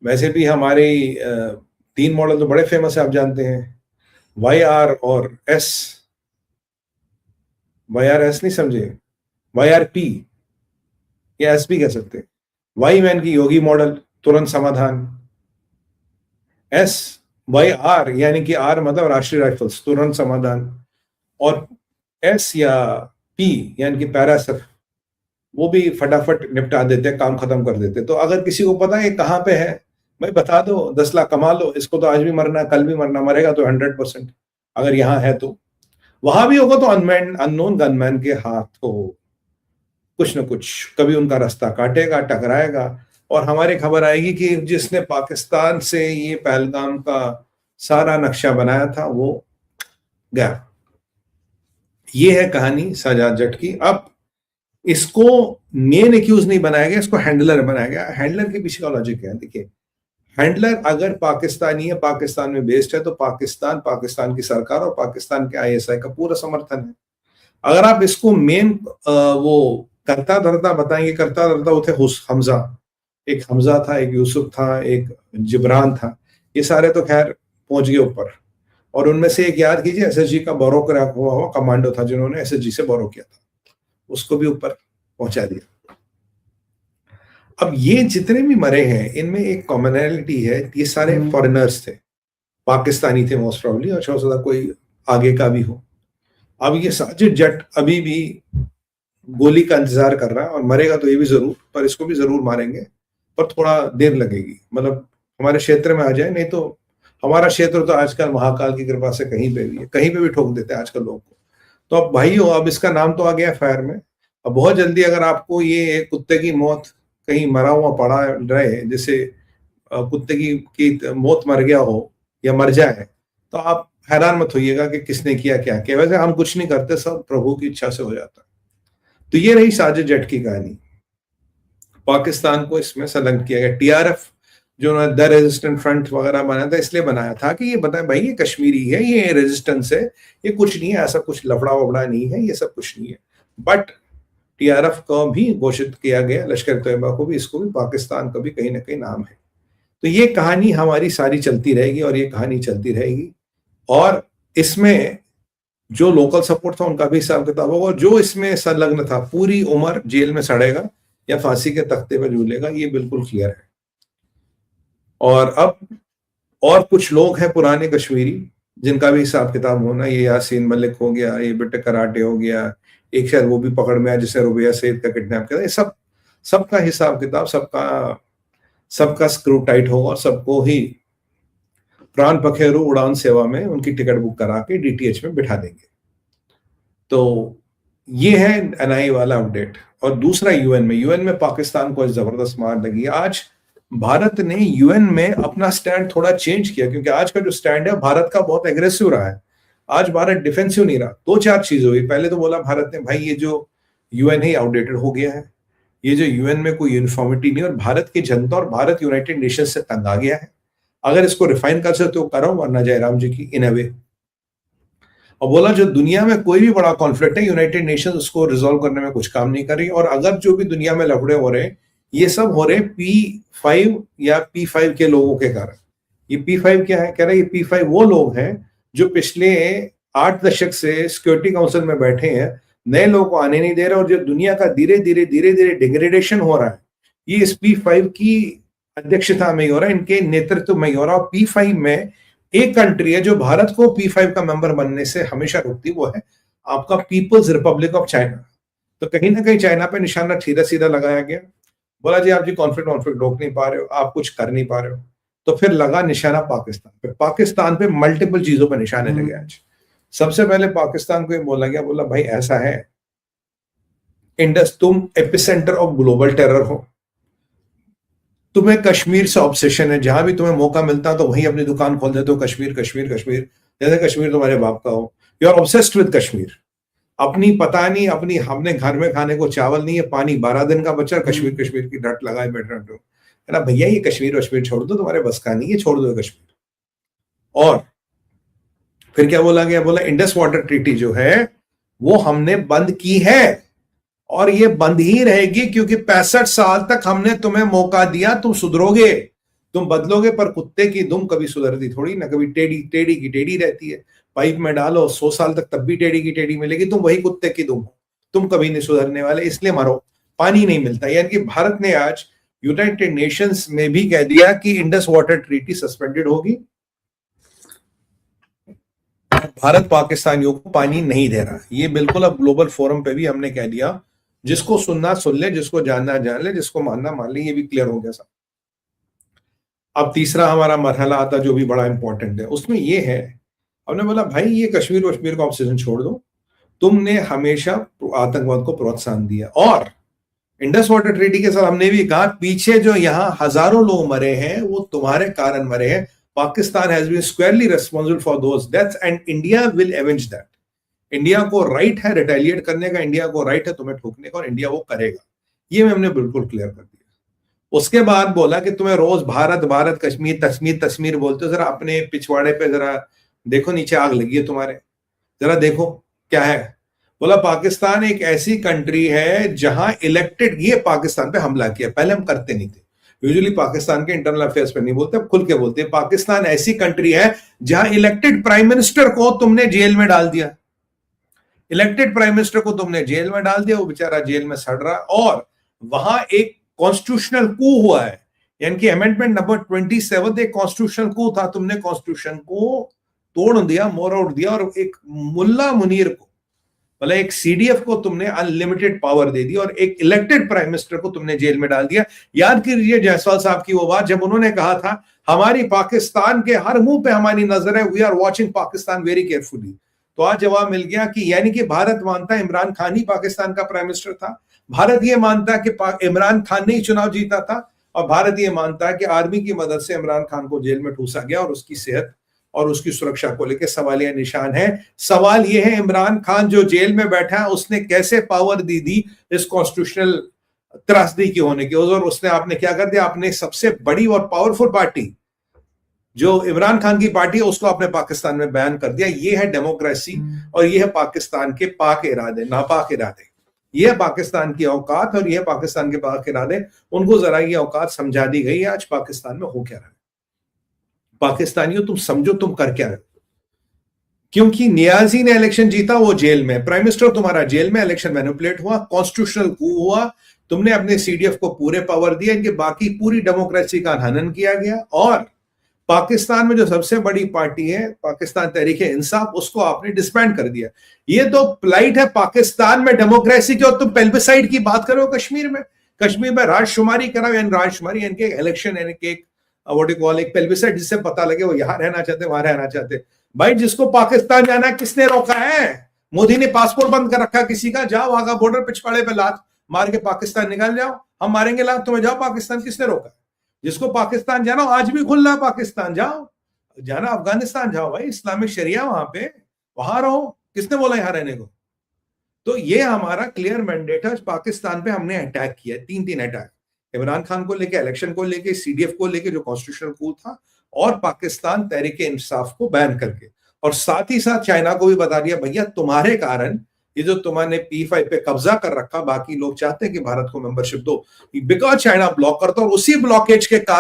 वैसे भी हमारे 3 मॉडल तो बड़े फेमस है, आप जानते हैं, YR और S। YRS नहीं समझे, YRP या S भी कह सकते हैं। वाई मैन की योगी मॉडल, तुरंत समाधान। S, YR यानी कि R मतलब राष्ट्रीय राइफल्स, तुरंत समाधान। और S या P यानी कि पैरासफ, वो भी फटाफट निपटा देते, काम खत्म कर देते। तो अगर किसी को पता है कहाँ पे है, भाई बता दो, 10 लाख कमा लो। इसको तो आज भी मरना, कल भी मरना, मरेगा तो 100%। अगर यहाँ है तो वहां भी होगा तो अनमैन अननोन गनमैन के हाथ हो, कुछ न कुछ कभी उनका रास्ता काटेगा, टकराएगा, और हमारी खबर आएगी कि जिसने पाकिस्तान से ये पहलगाम का सारा नक्शा बनाया था वो गया। ये है कहानी सजाद जट की। अब इसको मेन एक्यूज नहीं बनाया गया, इसको हैंडलर बनाया गया। हैंडलर के पीछे का लॉजिक है, देखिए, हैंडलर अगर पाकिस्तानी है, पाकिस्तान में बेस्ड है, तो पाकिस्तान की सरकार और पाकिस्तान के ISI का पूरा समर्थन है। अगर आप इसको मेन वो करता धरता बताएंगे, करता धरता वो थे हमजा, एक हमजा था, एक यूसुफ था, एक जिब्रान था, ये सारे तो खैर पहुंच गए ऊपर। और उनमें से एक याद कीजिए, SSG का बोरो क्रैक हुआ कमांडो था, जिन्होंने SSG से बोरो किया था, उसको भी ऊपर पहुंचा दिया। अब ये जितने भी मरे हैं, इनमें एक कॉमनैलिटी है, ये सारे फॉरेनर्स थे, पाकिस्तानी थे मोस्ट प्रॉब्ली, और शायद कोई आगे का भी हो। अब ये साजिद जट अभी भी गोली का इंतजार कर रहा है, और मरेगा तो ये भी जरूर, पर इसको भी जरूर मारेंगे, पर थोड़ा देर लगेगी। मतलब हमारे क्षेत्र में आ जाए, नहीं तो हमारा क्षेत्र तो आजकल महाकाल की कृपा से कहीं पे भी है, कहीं पे भी ठोक देते हैं आजकल लोगों को। तो अब भाई हो, अब इसका नाम तो आ गया फायर में। अब बहुत जल्दी अगर आपको ये कुत्ते की मौत कहीं मरा हुआ पड़ा रहे, जैसे कुत्ते की मौत मर गया हो या मर जाए, तो आप हैरान मत होइएगा कि किसने किया क्या किया। वैसे हम कुछ नहीं करते, सब प्रभु की इच्छा से हो जाता है। तो ये रही साजिद जट की कहानी। पाकिस्तान को इसमें संलग्न किया गया। TRF जो द रेजिस्टेंट फ्रंट वगैरह बनाया था, इसलिए बनाया था कि ये बताए भाई ये कश्मीरी है, ये रेजिस्टेंस है, ये कुछ नहीं है, ऐसा कुछ लफड़ा वफड़ा नहीं है, ये सब कुछ नहीं है। बट TRF को भी घोषित किया गया, लश्कर तैयबा को भी, इसको भी, पाकिस्तान का भी कहीं ना कहीं नाम है। तो ये कहानी हमारी सारी चलती रहेगी, और ये कहानी चलती रहेगी। और इसमें जो लोकल सपोर्ट था उनका भी हिसाब किताब होगा, और जो इसमें संलग्न था पूरी उम्र जेल में सड़ेगा या फांसी के तख्ते पर झूलेगा, ये बिल्कुल क्लियर है। और अब और कुछ लोग हैं पुराने कश्मीरी, जिनका भी हिसाब किताब होना, ये यासीन मलिक हो गया, ये बिट्टे कराटे हो गया, एक शायद वो भी पकड़ में आया जिसने रुबैया सईद का किडनैप किया। ये सबका हिसाब किताब, सबका स्क्रू टाइट होगा, और सबको ही प्राण पखेरु उड़ान सेवा में उनकी टिकट बुक करा के DTH में बिठा देंगे। तो ये है NIA वाला अपडेट। और दूसरा, यूएन में पाकिस्तान को जबरदस्त मार लगी। आज भारत ने यूएन में अपना स्टैंड थोड़ा चेंज किया, क्योंकि आज का जो स्टैंड है भारत का बहुत एग्रेसिव रहा है। आज भारत डिफेंसिव नहीं रहा। 2-4 चीज हुई। पहले तो बोला भारत ने, भाई ये जो यूएन है आउटडेटेड हो गया है, ये जो यूएन में कोई यूनिफॉर्मिटी नहीं, और भारत की जनता और भारत यूनाइटेड नेशन से तंग आ गया है। अगर इसको रिफाइन कर सकते हो करो, वरना जयराम जी की इन अ वे। और बोला जो दुनिया में कोई भी बड़ा कॉन्फ्लिक्ट है, यूनाइटेड नेशन उसको रिजॉल्व करने में कुछ काम नहीं कर रही, और अगर जो भी दुनिया में लफड़े हो रहे हैं, ये सब हो रहे P5 या P5 के लोगों के कारण। ये P5 क्या है? कह रहे हैं ये P5 वो लोग हैं जो पिछले 8 दशक से सिक्योरिटी काउंसिल में बैठे हैं, नए लोगों को आने नहीं दे रहे, और जो दुनिया का धीरे धीरे डिग्रेडेशन हो रहा है, ये इस P5 की अध्यक्षता में ही हो रहा है, इनके नेतृत्व में ही हो रहा है। P5 में एक कंट्री है जो भारत को P5 का मेंबर बनने से हमेशा रोकती, वो है आपका पीपल्स रिपब्लिक ऑफ चाइना। तो कहीं ना कहीं चाइना पे निशाना सीधा सीधा लगाया गया। बोला जी आप जी कॉन्फ्लिक्ट रोक नहीं पा रहे हो, आप कुछ कर नहीं पा रहे हो, तो फिर लगा निशाना पाकिस्तान पे मल्टीपल चीजों पर निशाने लगे। आज सबसे पहले पाकिस्तान को ये बोला गया, बोला भाई ऐसा है, इंडस तुम एपिसेंटर ऑफ ग्लोबल टेरर हो, तुम्हें कश्मीर से ऑब्सेशन है, जहां भी तुम्हें मौका मिलता तो वहीं अपनी दुकान खोल देते हो, कश्मीर कश्मीर कश्मीर, जैसे कश्मीर तुम्हारे बाप का हो। You are obsessed with Kashmir. अपनी पता नहीं, अपनी हमने घर में खाने को चावल नहीं है, पानी 12 दिन का बचा, कश्मीर कश्मीर की रट लगाए बैठ रहे हो, है ना भैया, ये कश्मीर छोड़ दो, तुम्हारे बस का नहीं, ये छोड़ दो कश्मीर। और फिर क्या बोला गया? बोला इंडस वाटर ट्रीटी जो है वो हमने बंद की है, और ये बंद ही रहेगी, क्योंकि 65 साल तक हमने तुम्हें मौका दिया, तुम सुधरोगे, तुम बदलोगे पर कुत्ते की दुम कभी सुधरती थोड़ी ना, कभी टेढ़ी टेढ़ी की टेढ़ी रहती है। पाइप में डालो 100 साल तक तब भी टेढ़ी की टेढ़ी मिलेगी, तुम वही कुत्ते की दुम हो, तुम कभी नहीं सुधरने वाले, इसलिए मरो। पानी नहीं मिलता, यानी कि भारत ने आज यूनाइटेड नेशंस में भी कह दिया कि इंडस वाटर ट्रीटी सस्पेंडेड होगी। भारत पाकिस्तान योग को पानी नहीं दे रहा, ये बिल्कुल अब ग्लोबल फोरम पे भी हमने कह दिया। जिसको सुनना सुन ले, जिसको जानना जान ले, जिसको मानना मान ले, ये भी क्लियर हो गया सब। अब तीसरा हमारा मरहला आता जो भी बड़ा इंपॉर्टेंट है, उसमें ये है, हमने बोला भाई ये कश्मीर वश्मीर का ऑब्सेशन छोड़ दो, तुमने हमेशा आतंकवाद को प्रोत्साहन दिया, और इंडस वाटर ट्रीटी के साथ हमने भी कहा पीछे जो यहां हजारों लोग मरे हैं वो तुम्हारे कारण मरे हैं। Pakistan has been squarely responsible for those deaths and India will avenge that. India को राइट है रिटेलिएट करने का, इंडिया को राइट है तुम्हें ठोकने का, और इंडिया वो करेगा। ये हमने बिल्कुल क्लियर कर दिया। उसके बाद बोला कि तुम्हें रोज भारत भारत कश्मीर तस्मीर तस्मीर बोलते हो, जरा अपने पिछवाड़े पे जरा देखो, नीचे आग लगी है तुम्हारे, जरा देखो क्या है। बोला पाकिस्तान एक ऐसी कंट्री है जहां इलेक्टेड, ये पाकिस्तान पे हमला किया, पहले हम करते नहीं थे, यूजुअली पाकिस्तान के इंटरनल अफेयर्स पे नहीं बोलते, अब खुल के बोलते हैं। पाकिस्तान ऐसी कंट्री है जहां इलेक्टेड प्राइम मिनिस्टर को तुमने जेल में डाल दिया, इलेक्टेड प्राइम मिनिस्टर को तुमने जेल में डाल दिया, वो बेचारा जेल में सड़ रहा है, और वहां एक कॉन्स्टिट्यूशनल कू हुआ है, यानी कि अमेंडमेंट नंबर 27 एक कॉन्स्टिट्यूशनल कू था, तुमने कॉन्स्टिट्यूशन को तोड़ दिया, मोर आउट दिया, और एक मुल्ला मुनीर को, मतलब एक सीडीएफ को तुमने अनलिमिटेड पावर दे दी, और एक इलेक्टेड प्राइम मिनिस्टर को तुमने जेल में डाल दिया। याद कीजिए जायसवाल साहब की वो बात जब उन्होंने कहा था हमारी पाकिस्तान के हर मुंह पे हमारी नजर है, we are watching Pakistan very carefully. तो आज जवाब मिल गया कि यानी कि भारत मानता है इमरान खान ही पाकिस्तान का प्राइम मिनिस्टर था, भारत ये मानता है कि इमरान खान ने ही चुनाव जीता था, और भारत ये मानता है कि आर्मी की मदद से इमरान खान को जेल में ठूसा गया, और उसकी सेहत और उसकी सुरक्षा को लेकर सवालिया निशान है। सवाल यह है इमरान खान जो जेल में बैठा है उसने कैसे पावर दी इस कॉन्स्टिट्यूशनल त्रासदी की होने की, और उसने आपने क्या कर दिया, आपने सबसे बड़ी और पावरफुल पार्टी जो इमरान खान की पार्टी है उसको आपने पाकिस्तान में बैन कर दिया। ये है डेमोक्रेसी, और ये है पाकिस्तान के पाक इरादे, नापाक इरादे। ये है पाकिस्तान की औकात, और ये है पाकिस्तान के पाक इरादे। उनको जरा ये औकात समझा दी गई है आज पाकिस्तान में हो क्या रहा है। पाकिस्तानियों तुम समझो तुम कर क्या रहे हो, क्योंकि नियाजी ने इलेक्शन जीता, वो जेल में, प्राइम मिनिस्टर तुम्हारा जेल में, इलेक्शन मैनिपुलेट हुआ, कॉन्स्टिट्यूशनल कू हुआ, तुमने अपने सीडीएफ को पूरे पावर दिए, इनके बाकी पूरी डेमोक्रेसी का हनन किया गया, और पाकिस्तान में जो सबसे बड़ी पार्टी है पाकिस्तान तहरीक इंसाफ, उसको आपने डिसबैंड कर दिया। ये तो प्लाइट है पाकिस्तान में डेमोक्रेसी की, और तुम पेल्बिसाइड की बात करो कश्मीर में। कश्मीर में राजशुमारी कराओ, यानी राजशुमारी यानी कि इलेक्शन, यानी कि एक पेल्बिसाइड, जिससे पता लगे वो यहां रहना चाहते, वहां रहना चाहते। भाई जिसको पाकिस्तान जाना है किसने रोका है? मोदी ने पासपोर्ट बंद कर रखा किसी का, जाओ वहां का बॉर्डर पिछवाड़े पे लात मार के पाकिस्तान निकाल जाओ, हम मारेंगे लात तुम्हें, जाओ पाकिस्तान, किसने रोका? जिसको पाकिस्तान जाना, आज भी खुला पाकिस्तान जाओ, जाना अफगानिस्तान जाओ भाई, इस्लामिक शरिया वहां पे, वहां रहो, किसने बोला यहां रहने को? तो ये हमारा क्लियर मैंडेट है। पाकिस्तान पे हमने अटैक किया, 3 अटैक, इमरान खान को लेके, इलेक्शन को लेके, सीडीएफ को लेके जो कॉन्स्टिट्यूशनल कू था, और पाकिस्तान तहरीक इंसाफ को बैन करके, और साथ ही साथ चाइना को भी बता दिया भैया तुम्हारे कारण ये जो तुमने P5 पे कब्जा कर रखा, बाकी लोग चाहते हैं कि भारत को मेंबरशिप दो, बिकॉज चाइना ब्लॉक करता, और उसी ब्लॉकेज के कारण